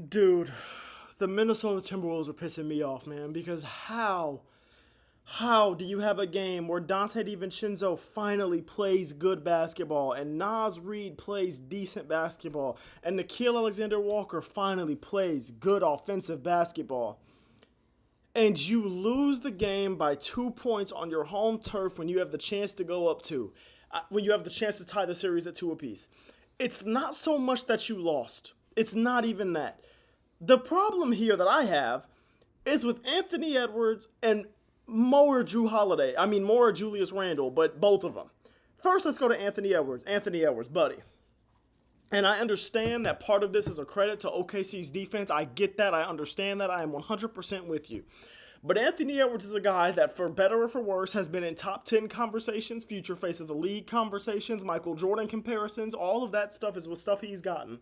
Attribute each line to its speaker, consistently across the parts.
Speaker 1: Dude, the Minnesota Timberwolves are pissing me off, man, because how do you have a game where Dante DiVincenzo finally plays good basketball and Nas Reed plays decent basketball and Nikhil Alexander-Walker finally plays good offensive basketball, and you lose the game by 2 points on your home turf when you have the chance to go up two, when you have the chance to tie the series at two apiece? It's not so much that you lost. It's not even that. The problem here that I have is with Anthony Edwards and more Julius Randle, but both of them. First, let's go to Anthony Edwards. Anthony Edwards, buddy. And I understand that part of this is a credit to OKC's defense. I get that. I understand that. I am 100% with you. But Anthony Edwards is a guy that, for better or for worse, has been in top 10 conversations, future face of the league conversations, Michael Jordan comparisons. All of that stuff is what stuff he's gotten.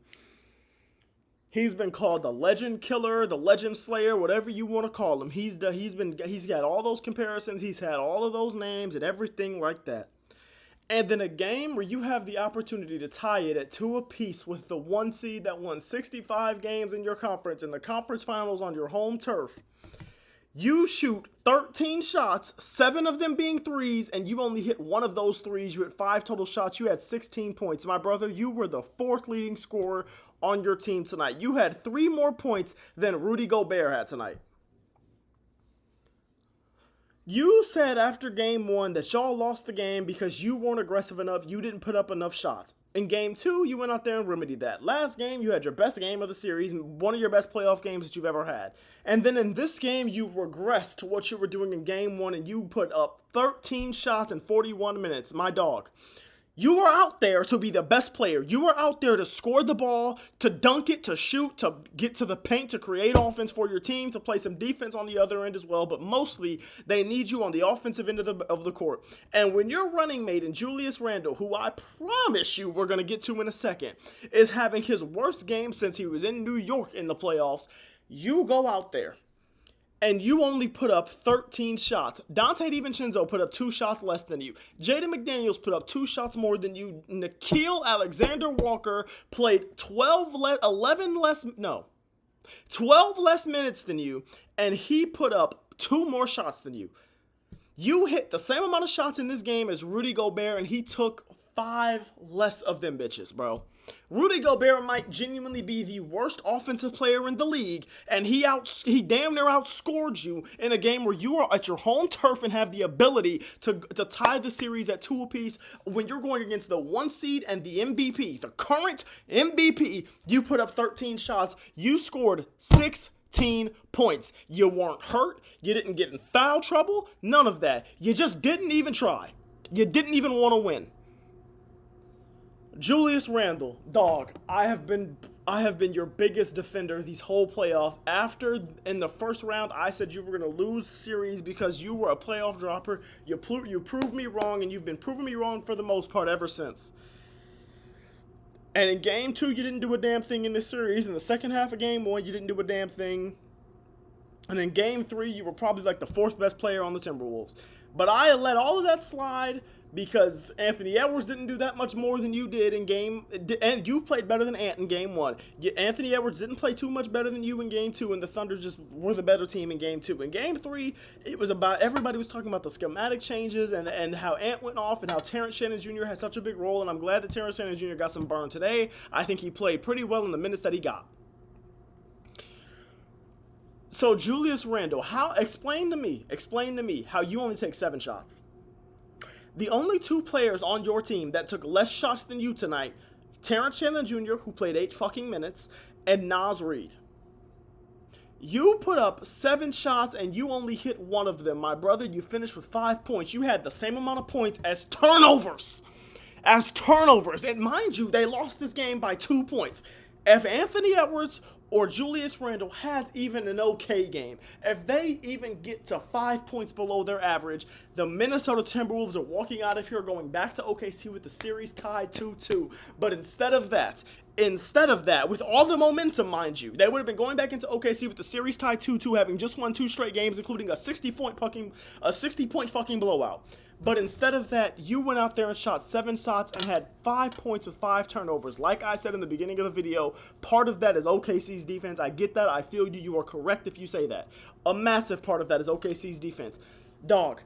Speaker 1: He's been called the legend killer, the legend slayer, whatever you want to call him. He's got all those comparisons. He's had all of those names and everything like that. And then a game where you have the opportunity to tie it at two apiece with the one seed that won 65 games in your conference in the conference finals on your home turf. You shoot 13 shots, 7 of them being threes, and you only hit one of those threes. You had 5 total shots. You had 16 points. My brother, you were the 4th leading scorer on your team tonight. You had 3 more points than Rudy Gobert had tonight. You said after game 1 that y'all lost the game because you weren't aggressive enough. You didn't put up enough shots. In game 2, you went out there and remedied that. Last game, you had your best game of the series, one of your best playoff games that you've ever had. And then in this game, you regressed to what you were doing in game 1, and you put up 13 shots in 41 minutes. My dog. You were out there to be the best player. You were out there to score the ball, to dunk it, to shoot, to get to the paint, to create offense for your team, to play some defense on the other end as well. But mostly, they need you on the offensive end of the court. And when your running mate in Julius Randle, who I promise you we're going to get to in a second, is having his worst game since he was in New York in the playoffs, you go out there and you only put up 13 shots. Dante DiVincenzo put up 2 shots less than you. Jaden McDaniels put up 2 shots more than you. Nikhil Alexander-Walker played 12 less minutes than you, and he put up 2 more shots than you. You hit the same amount of shots in this game as Rudy Gobert, and he took 5 less of them bitches, bro. Rudy Gobert might genuinely be the worst offensive player in the league, and he damn near outscored you in a game where you are at your home turf and have the ability to tie the series at 2 apiece when you're going against the 1 seed and the MVP, the current MVP. You put up 13 shots. You scored 16 points. You weren't hurt. You didn't get in foul trouble. None of that. You just didn't even try. You didn't even want to win. Julius Randle, dog, I have been your biggest defender these whole playoffs. After, in the first round, I said you were going to lose the series because you were a playoff dropper. You proved me wrong, and you've been proving me wrong for the most part ever since. And in game 2, you didn't do a damn thing in this series. In the second half of game 1, you didn't do a damn thing. And in game 3, you were probably like the 4th best player on the Timberwolves. But I let all of that slide because Anthony Edwards didn't do that much more than you did and you played better than Ant in game 1. Anthony Edwards didn't play too much better than you in game 2, and the Thunder just were the better team in game 2. In game 3, it was about, everybody was talking about the schematic changes and how Ant went off and how Terrence Shannon Jr. had such a big role, and I'm glad that Terrence Shannon Jr. got some burn today. I think he played pretty well in the minutes that he got. So Julius Randle, explain to me how you only take 7 shots. The only 2 players on your team that took less shots than you tonight, Terrence Shannon Jr., who played 8 fucking minutes, and Nas Reed. You put up 7 shots and you only hit 1 of them, my brother. You finished with 5 points. You had the same amount of points as turnovers. And mind you, they lost this game by 2 points. If Anthony Edwards or Julius Randle has even an okay game, if they even get to 5 points below their average, the Minnesota Timberwolves are walking out of here going back to OKC with the series tied 2-2. But instead of that, with all the momentum, mind you, they would have been going back into OKC with the series tied 2-2, having just won 2 straight games, including a 60-point fucking blowout. But instead of that, you went out there and shot 7 shots and had 5 points with 5 turnovers. Like I said in the beginning of the video, part of that is OKC's defense. I get that. I feel you. You are correct if you say that. A massive part of that is OKC's defense. Dog,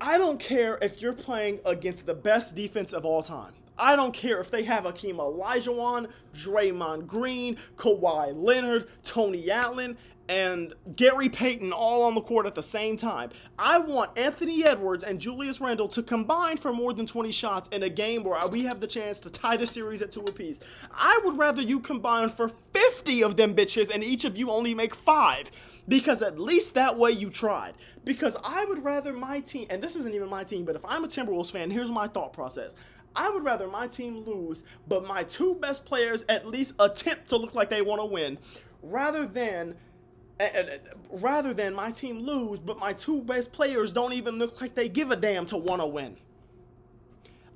Speaker 1: I don't care if you're playing against the best defense of all time. I don't care if they have Hakeem Olajuwon, Draymond Green, Kawhi Leonard, Tony Allen, and Gary Payton all on the court at the same time. I want Anthony Edwards and Julius Randle to combine for more than 20 shots in a game where we have the chance to tie the series at 2 apiece. I would rather you combine for 50 of them bitches and each of you only make 5. Because at least that way you tried. Because I would rather my team, and this isn't even my team, but if I'm a Timberwolves fan, here's my thought process. I would rather my team lose, but my 2 best players at least attempt to look like they want to win, rather than my team lose, but my 2 best players don't even look like they give a damn to want to win.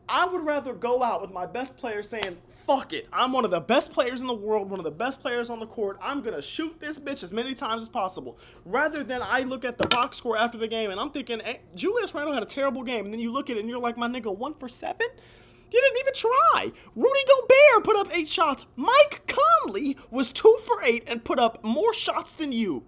Speaker 1: I would rather go out with my best player saying, fuck it, I'm one of the best players in the world, one of the best players on the court, I'm going to shoot this bitch as many times as possible. Rather than I look at the box score after the game and I'm thinking, hey, Julius Randle had a terrible game, and then you look at it and you're like, my nigga, 1 for 7? You didn't even try. Rudy Gobert put up 8 shots. Mike Conley was 2 for 8 and put up more shots than you.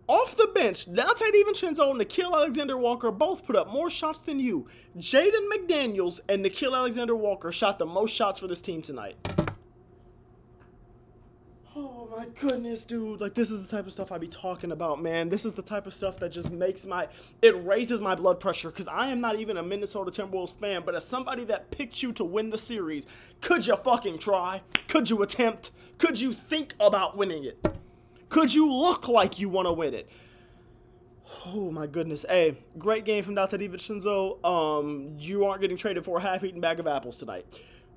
Speaker 1: Off the bench, Dante DiVincenzo and Nickeil Alexander-Walker both put up more shots than you. Jaden McDaniels and Nickeil Alexander-Walker shot the most shots for this team tonight. Oh my goodness, dude. Like, this is the type of stuff I be talking about, man. This is the type of stuff that just makes it raises my blood pressure, because I am not even a Minnesota Timberwolves fan, but as somebody that picked you to win the series, could you fucking try? Could you attempt? Could you think about winning it? Could you look like you want to win it? Oh my goodness. Hey, great game from Dante DiVincenzo. You aren't getting traded for a half-eaten bag of apples tonight.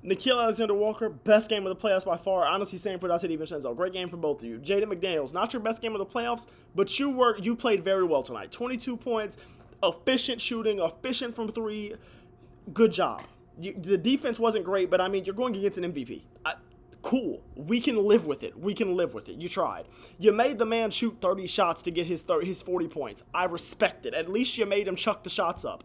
Speaker 1: Nickeil Alexander-Walker, best game of the playoffs by far. Honestly, same for Dante DiVincenzo. Great game for both of you. Jaden McDaniels, not your best game of the playoffs, but you played very well tonight. 22 points, efficient shooting, efficient from 3. Good job. The defense wasn't great, but I mean, you're going against an MVP. Cool. We can live with it. You tried. You made the man shoot 30 shots to get his 40 points. I respect it. At least you made him chuck the shots up.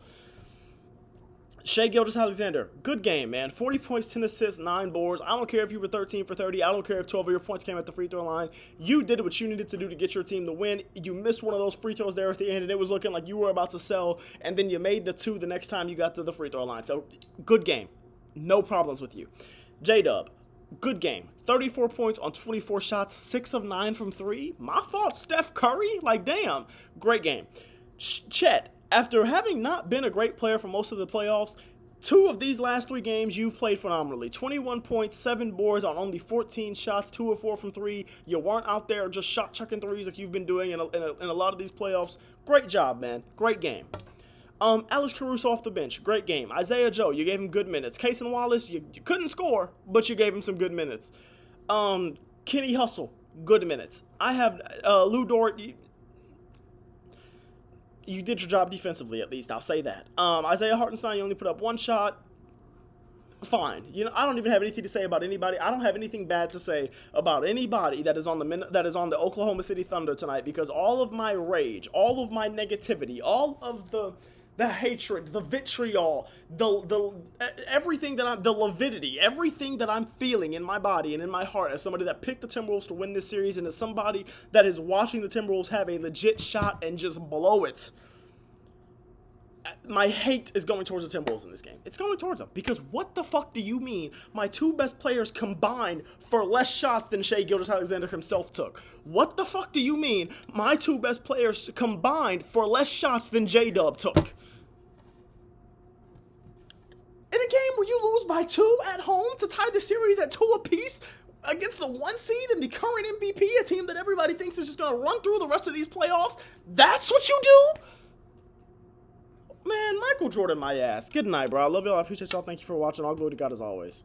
Speaker 1: Shai Gilgeous-Alexander, good game, man. 40 points, 10 assists, 9 boards. I don't care if you were 13 for 30. I don't care if 12 of your points came at the free throw line. You did what you needed to do to get your team to win. You missed one of those free throws there at the end, and it was looking like you were about to sell, and then you made the 2 the next time you got to the free throw line. So, good game. No problems with you. J-Dub, good game. 34 points on 24 shots, 6 of 9 from 3. My fault, Steph Curry. Like, damn. Great game. Chet, after having not been a great player for most of the playoffs, 2 of these last 3 games, you've played phenomenally. 21 points, 7 boards on only 14 shots, 2 of 4 from 3. You weren't out there just shot-chucking threes like you've been doing in a lot of these playoffs. Great job, man. Great game. Alex Caruso off the bench. Great game. Isaiah Joe, you gave him good minutes. Cason Wallace, you couldn't score, but you gave him some good minutes. Kenny Hustle, good minutes. I have Lou Dort. You did your job defensively, at least. I'll say that. Isaiah Hartenstein, you only put up 1 shot. Fine. You know, I don't even have anything to say about anybody. I don't have anything bad to say about anybody that is on the Oklahoma City Thunder tonight, because all of my rage, all of my negativity, all of the hatred, the vitriol, everything the lividity, everything that I'm feeling in my body and in my heart as somebody that picked the Timberwolves to win this series, and as somebody that is watching the Timberwolves have a legit shot and just blow it. My hate is going towards the Timberwolves in this game. It's going towards them, because what the fuck do you mean my 2 best players combined for less shots than Shai Gilgeous-Alexander himself took? What the fuck do you mean my 2 best players combined for less shots than J-Dub took? In a game where you lose by 2 at home to tie the series at 2 apiece against the 1 seed and the current MVP, a team that everybody thinks is just going to run through the rest of these playoffs, that's what you do? Man, Michael Jordan my ass. Good night, bro. I love y'all. I appreciate y'all. Thank you for watching. All glory to God as always.